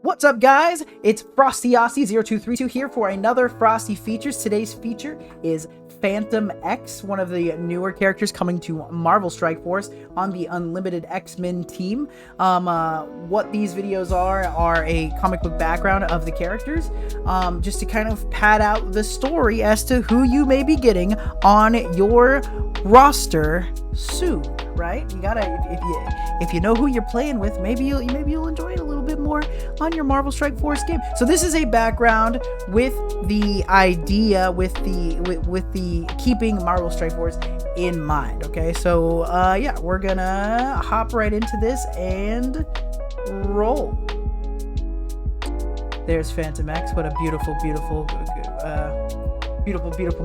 What's up, guys? It's Frosty0232 here for another Frosty Features. Today's feature is Fantomex, one of the newer characters coming to Marvel Strike Force on the Unlimited X-Men team. What these videos are a comic book background of the characters, just to kind of pad out the story as to who you may be getting on your roster soon. Right? You gotta, if you know who you're playing with, maybe you'll enjoy it a little bit more on your Marvel Strike Force game. So this is a background with the idea, with the keeping Marvel Strike Force in mind. Okay, so yeah, we're gonna hop right into this and roll. There's Fantomex. What a beautiful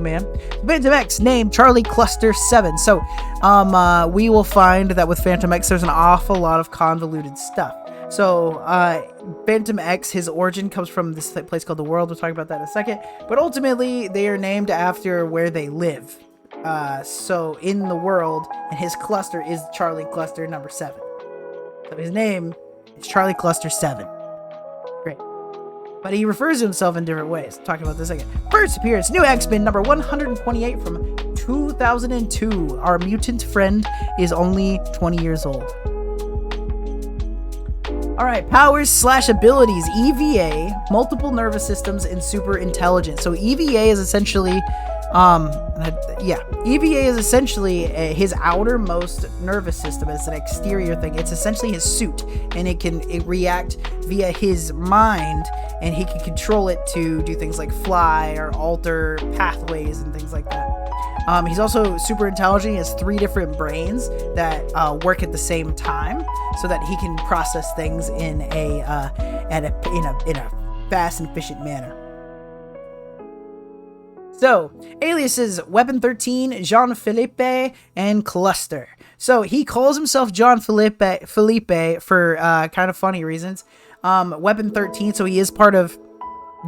man. Fantomex, name Charlie Cluster 7. So we will find that with Fantomex there's an awful lot of convoluted stuff. So Fantomex, his origin comes from this place called the World. We'll talk about that in a second. But ultimately they are named after where they live. So in the World, and his cluster is Charlie Cluster number 7. So his name is Charlie Cluster 7. Great. But he refers to himself in different ways. Talking about this again. First appearance, New X-Men number 128 from 2002. Our mutant friend is only 20 years old. Alright, powers / abilities. E.V.A, multiple nervous systems, and super intelligence. So E.V.A is essentially E.V.A is essentially his outermost nervous system. It's an exterior thing. It's essentially his suit, and it react via his mind, and he can control it to do things like fly or alter pathways and things like that. He's also super intelligent. He has 3 different brains that work at the same time, so that he can process things in a fast and efficient manner. So, aliases, Weapon 13, Jean-Philippe, and Cluster. So, he calls himself Jean-Philippe for kind of funny reasons. Weapon 13, so he is part of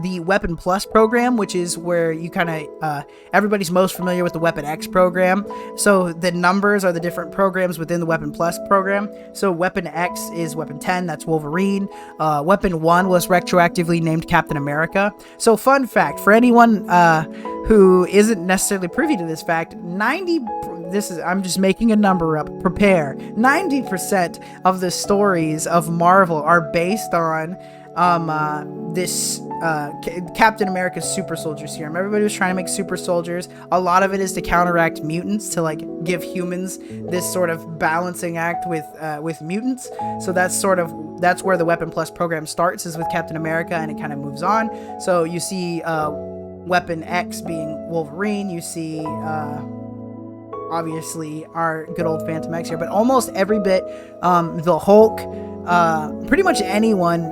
the Weapon Plus program, which is where you kind of, everybody's most familiar with the Weapon X program. So the numbers are the different programs within the Weapon Plus program. So Weapon X is Weapon 10, that's Wolverine. Weapon 1 was retroactively named Captain America. So fun fact, for anyone who isn't necessarily privy to this fact, I'm just making a number up, prepare. 90% of the stories of Marvel are based on this Captain America's super soldier serum. Everybody was trying to make super soldiers. A lot of it is to counteract mutants, to like give humans this sort of balancing act with mutants. So that's where the Weapon Plus program starts, is with Captain America, and it kind of moves on. So you see Weapon X being Wolverine. You see obviously our good old Fantomex here, but almost every bit, the Hulk, pretty much anyone.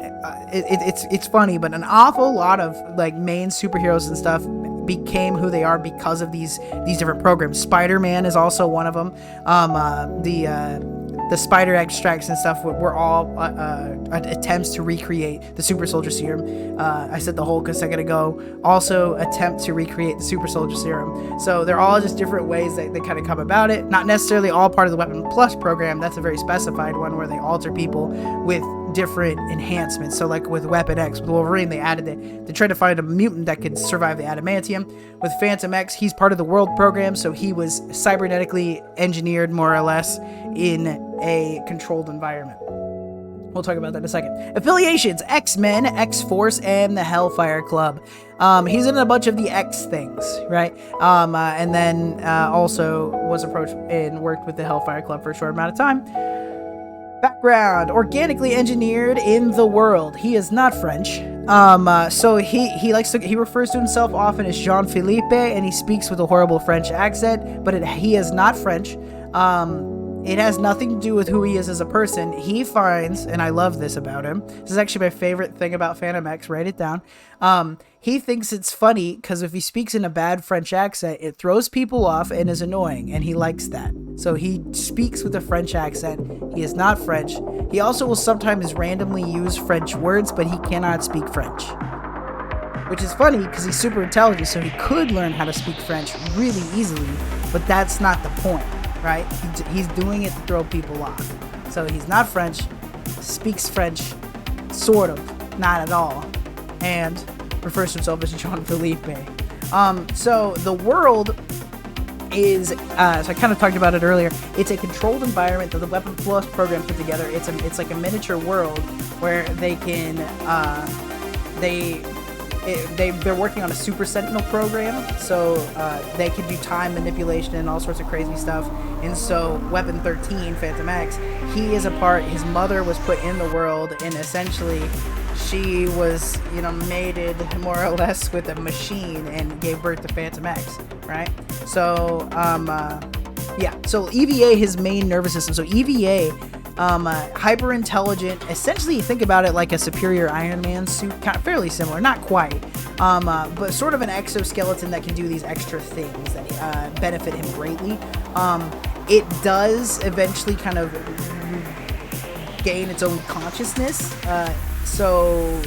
It's funny, but an awful lot of like main superheroes and stuff became who they are because of these different programs. Spider-Man is also one of them. The spider extracts and stuff were all attempts to recreate the super soldier serum. I said the Hulk a second ago, also attempt to recreate the super soldier serum. So they're all just different ways that they kind of come about it. Not necessarily all part of the Weapon Plus program. That's a very specified one where they alter people with different enhancements. So like with Weapon X, with Wolverine, they tried to find a mutant that could survive the adamantium. With Fantomex, he's part of the World program, so he was cybernetically engineered more or less in a controlled environment. We'll talk about that in a second. Affiliations, X-Men, X-Force, and the Hellfire Club. He's in a bunch of the X things, right? And then also was approached and worked with the Hellfire Club for a short amount of time. Background, organically engineered in the World. He is not French. So he refers to himself often as Jean-Philippe, and he speaks with a horrible French accent, but he is not French. It has nothing to do with who he is as a person. He finds, and I love this about him, this is actually my favorite thing about Fantomex, write it down. He thinks it's funny because if he speaks in a bad French accent, it throws people off and is annoying, and he likes that. So he speaks with a French accent. He is not French. He also will sometimes randomly use French words, but he cannot speak French. Which is funny because he's super intelligent, so he could learn how to speak French really easily, but that's not the point. Right? He's doing it to throw people off. So he's not French, speaks French, sort of, Not at all. And refers to himself as John Felipe. So the world is, so I kind of talked about it earlier. It's a controlled environment that the Weapon Plus program put together. It's like a miniature world where they can, they're working on a Super Sentinel program, so they can do time manipulation and all sorts of crazy stuff. And so Weapon 13, Fantomex, he is a part, his mother was put in the world, and essentially she was, mated more or less with a machine and gave birth to Fantomex, right? So, yeah, so E.V.A, his main nervous system. So E.V.A, hyper intelligent, essentially think about it like a superior Iron Man suit, kind of fairly similar, not quite, but sort of an exoskeleton that can do these extra things that benefit him greatly. It does eventually kind of gain its own consciousness, so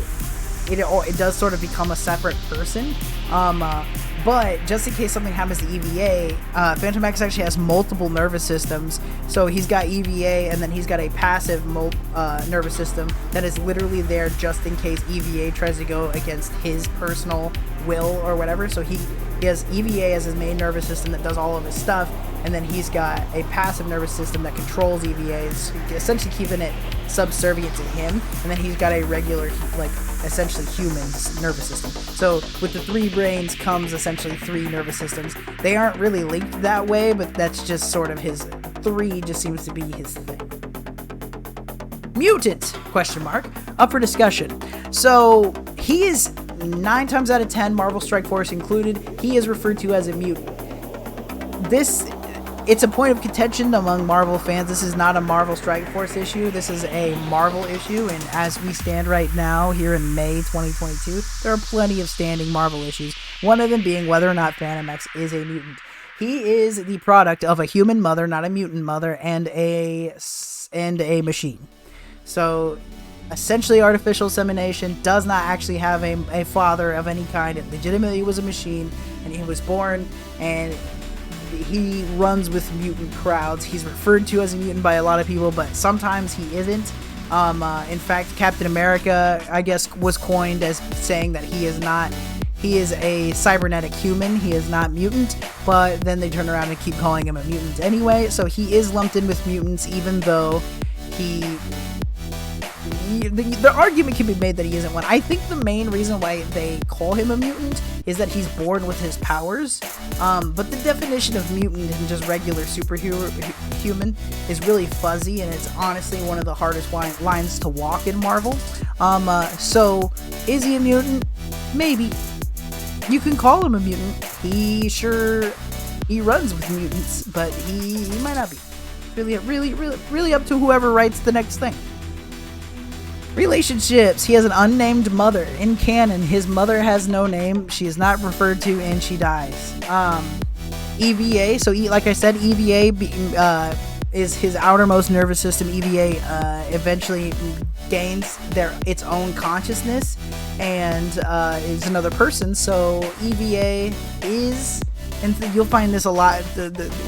it does sort of become a separate person. But just in case something happens to E.V.A, Fantomex actually has multiple nervous systems. So he's got E.V.A, and then he's got a passive nervous system that is literally there just in case E.V.A tries to go against his personal will or whatever. So he has E.V.A as his main nervous system that does all of his stuff, and then he's got a passive nervous system that controls E.V.A, essentially keeping it subservient to him, and then he's got a regular, essentially human nervous system. So with the 3 brains comes essentially 3 nervous systems. They aren't really linked that way, but that's just sort of his 3 just seems to be his thing. Mutant, ? Up for discussion. So he is 9 times out of 10, Marvel Strike Force included, he is referred to as a mutant. It's a point of contention among Marvel fans. This is not a Marvel Strike Force issue. This is a Marvel issue, and as we stand right now, here in May 2022, there are plenty of standing Marvel issues. One of them being whether or not Fantomex is a mutant. He is the product of a human mother, not a mutant mother, and a machine. So, essentially artificial insemination, does not actually have a father of any kind. It legitimately was a machine, and he was born, and he runs with mutant crowds. He's referred to as a mutant by a lot of people, but sometimes he isn't. In fact, Captain America, I guess, was coined as saying that he is not. He is a cybernetic human. He is not mutant, but then they turn around and keep calling him a mutant anyway. So he is lumped in with mutants, even though the argument can be made that he isn't one. I think the main reason why they call him a mutant is that he's born with his powers. But the definition of mutant and just regular superhuman is really fuzzy, and it's honestly one of the hardest lines to walk in Marvel. So is he a mutant? Maybe. You can call him a mutant. He runs with mutants, but he might not be. Really up to whoever writes the next thing. Relationships. He has an unnamed mother. In canon, his mother has no name. She is not referred to, and she dies. E.V.A. So, like I said, E.V.A. Is his outermost nervous system. E.V.A. Eventually gains its own consciousness and is another person. So, E.V.A. is... And you'll find this a lot.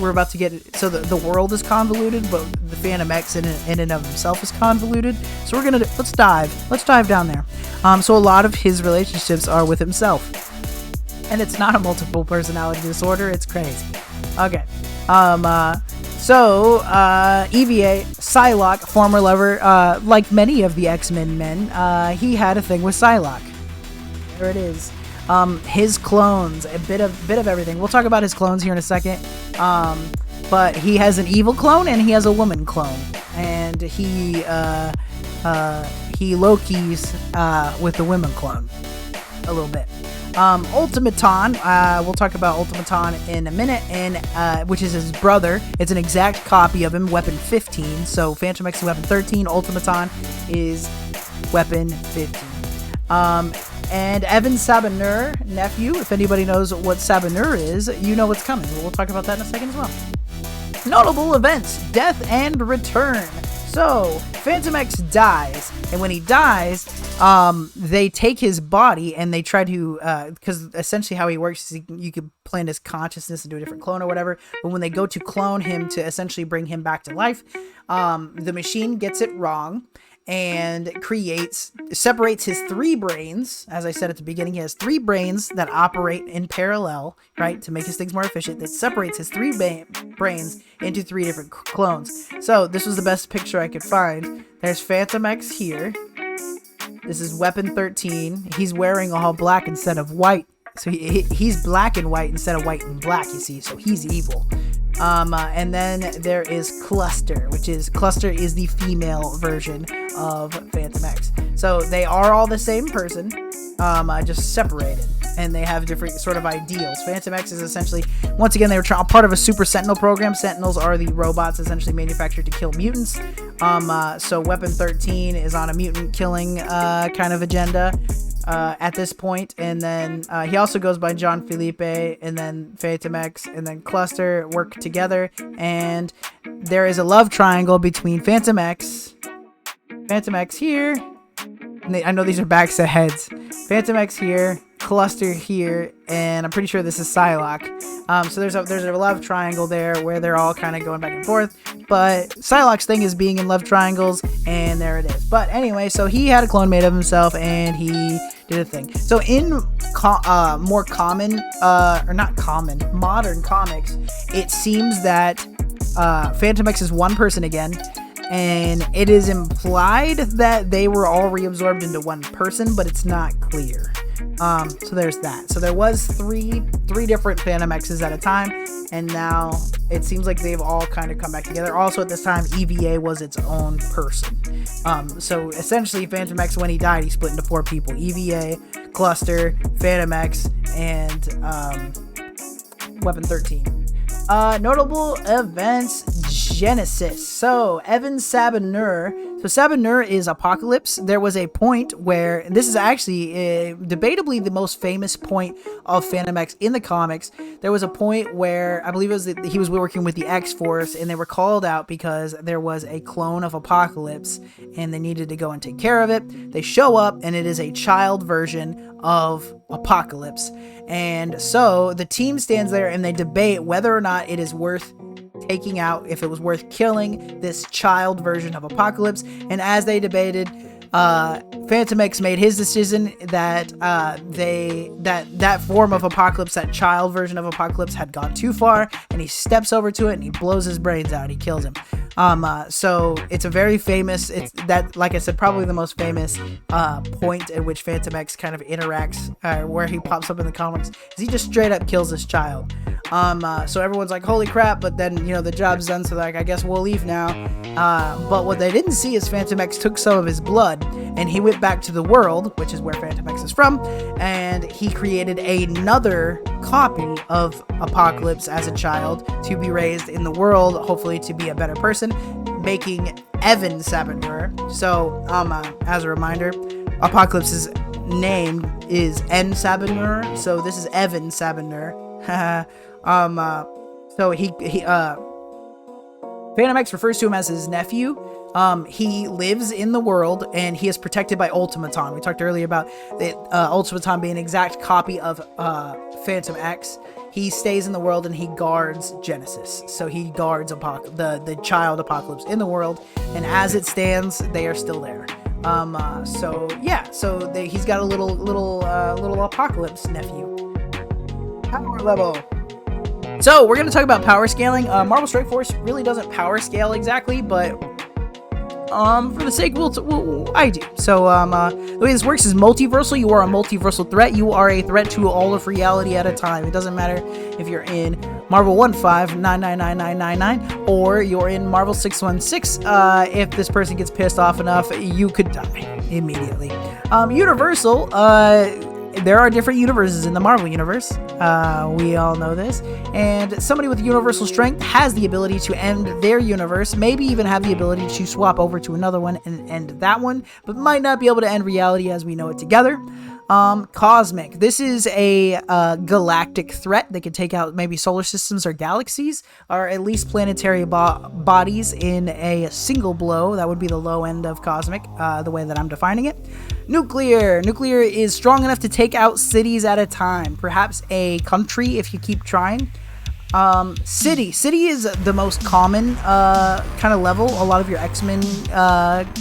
We're about to get it. So the world is convoluted, but the Fantomex in and of himself is convoluted. So let's dive down there. So a lot of his relationships are with himself, and it's not a multiple personality disorder. It's crazy. Okay. So E.V.A. Psylocke, former lover, like many of the X-Men men, he had a thing with Psylocke. There it is. His clones, a bit of everything. We'll talk about his clones here in a second. But he has an evil clone and he has a woman clone, and he Loki's with the women clone a little bit. Ultimaton, we'll talk about Ultimaton in a minute, and which is his brother. It's an exact copy of him, Weapon 15. So Fantomex is Weapon 13, Ultimaton is Weapon 15. And Evan Sabanur, nephew, if anybody knows what Sabanur is, you know what's coming. We'll talk about that in a second as well. Notable events, death and return. So, Fantomex dies, and when he dies, they take his body and they try to, because essentially how he works is you could plant his consciousness into a different clone or whatever, but when they go to clone him to essentially bring him back to life, the machine gets it wrong, and separates his 3 brains. As I said at the beginning, he has 3 brains that operate in parallel, right, to make his things more efficient. That separates his 3 brains into 3 different clones. So this was the best picture I could find. There's Fantomex here. This is Weapon 13. He's wearing all black instead of white. So he's black and white instead of white and black, you see. So he's evil. And then there is Cluster, Cluster is the female version of Fantomex. So they are all the same person, just separated, and they have different sort of ideals. Fantomex is essentially, once again, they were part of a Super Sentinel program. Sentinels are the robots essentially manufactured to kill mutants. So Weapon 13 is on a mutant killing kind of agenda. At this point, and then he also goes by John Felipe, and then Fantomex and then Cluster work together, and there is a love triangle between Fantomex here, and I know these are backs of heads, Fantomex here, Cluster here, and I'm pretty sure this is Psylocke. So there's a love triangle there where they're all kind of going back and forth, but Psylocke's thing is being in love triangles, and there it is. But anyway, so he had a clone made of himself, and he did a thing. So in more common, or not common, modern comics, it seems that Fantomex is one person again, and it is implied that they were all reabsorbed into one person, but it's not clear. So there's that. So there was three different Fantomexes at a time, and now it seems like they've all kind of come back together. Also at this time, E.V.A. was its own person. So essentially Fantomex, when he died, he split into 4 people: E.V.A., Cluster, Fantomex, and Weapon 13. Notable events: Genesis. So Evan Sabinur. So Sabinur is Apocalypse. There was a point where, and this is actually debatably the most famous point of Fantomex in the comics. There was a point where I believe it was that he was working with the X-Force, and they were called out because there was a clone of Apocalypse, and they needed to go and take care of it. They show up, and it is a child version of Apocalypse. And so the team stands there and they debate whether or not it is worth taking out, if it was worth killing this child version of Apocalypse. And as they debated, Fantomex made his decision that that form of Apocalypse, that child version of Apocalypse, had gone too far, and he steps over to it and he blows his brains out. He kills him. So it's a very famous, it's that, like I said, probably the most famous point at which Fantomex kind of interacts, where he pops up in the comics, is he just straight up kills this child. So everyone's like, holy crap, but then, you know, the job's done, so like, I guess we'll leave now. But what they didn't see is Fantomex took some of his blood, and he went back to the world, which is where Fantomex is from, and he created another copy of Apocalypse as a child to be raised in the world, hopefully to be a better person, making Evan Sabinur. So, as a reminder, Apocalypse's name is N. Sabinur, so this is Evan Sabinur. So Fantomex refers to him as his nephew. He lives in the world, and he is protected by Ultimaton. We talked earlier about the Ultimaton being an exact copy of Phantom X. He stays in the world and he guards Genesis. So he guards the child Apocalypse in the world, and as it stands, they are still there. So yeah, so he's got a little Apocalypse nephew. Power level. So we're going to talk about power scaling. Marvel Strike Force really doesn't power scale exactly, but for the sake, I do. So the way this works is multiversal. You are a multiversal threat. You are a threat to all of reality at a time. It doesn't matter if you're in Marvel 1599999 or you're in Marvel 616. If this person gets pissed off enough, you could die immediately. Universal. There are different universes in the Marvel universe. We all know this. And somebody with universal strength has the ability to end their universe, maybe even have the ability to swap over to another one and end that one, but might not be able to end reality as we know it together. Cosmic. This is a galactic threat that can take out maybe solar systems or galaxies, or at least planetary bodies in a single blow. That would be the low end of Cosmic, the way that I'm defining it. Nuclear. Nuclear is strong enough to take out cities at a time, perhaps a country if you keep trying. City is the most common kind of level. A lot of your X-Men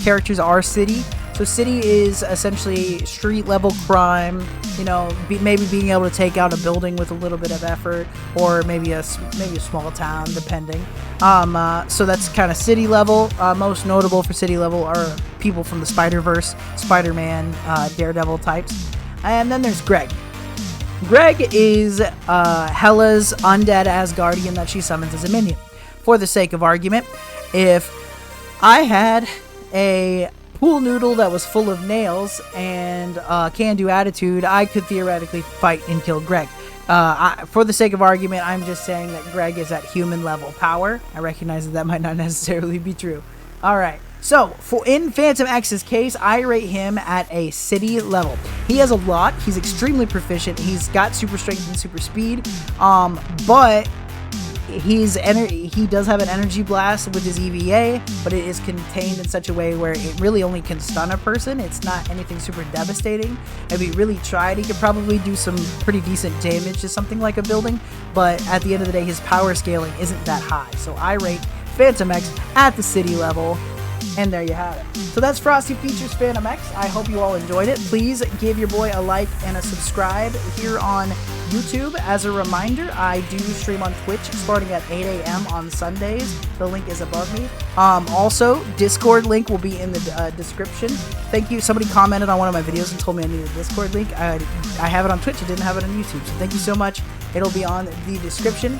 characters are City. So City is essentially street level crime, you know, maybe being able to take out a building with a little bit of effort, or maybe a small town, depending. So that's kind of City level. Most notable for City level are people from the Spider-Verse, Spider-Man, Daredevil types. And then there's Greg. Greg is Hela's undead Asgardian that she summons as a minion. For the sake of argument, if I had a pool noodle that was full of nails and can-do attitude, I could theoretically fight and kill Greg. For the sake of argument, I'm just saying that Greg is at human level power. I recognize that might not necessarily be true. Alright, so in Fantomex's case, I rate him at a City level. He has a lot. He's extremely proficient. He's got super strength and super speed, but he does have an energy blast with his E.V.A, but it is contained in such a way where it really only can stun a person. It's not anything super devastating. If he really tried, he could probably do some pretty decent damage to something like a building, but at the end of the day, his power scaling isn't that high. So I rate Fantomex at the City level. And there you have it. So that's Frosty Features Fantomex. I hope you all enjoyed it. Please give your boy a like and a subscribe here on YouTube. As a reminder, I do stream on Twitch starting at 8 a.m. on Sundays. The link is above me. Also, Discord link will be in the description. Thank you. Somebody commented on one of my videos and told me I needed a Discord link. I have it on Twitch. I didn't have it on YouTube. So thank you so much. It'll be on the description.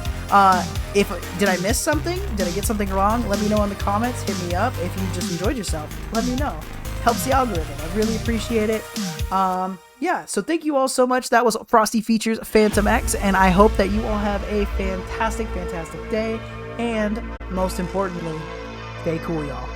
Did I miss something? Did I get something wrong? Let me know in the comments. Hit me up. If you just enjoyed yourself, let me know. Helps the algorithm. I really appreciate it. Yeah, so thank you all so much. That was Frosty Features Fantomex, and I hope that you all have a fantastic, fantastic day. And most importantly, stay cool, y'all.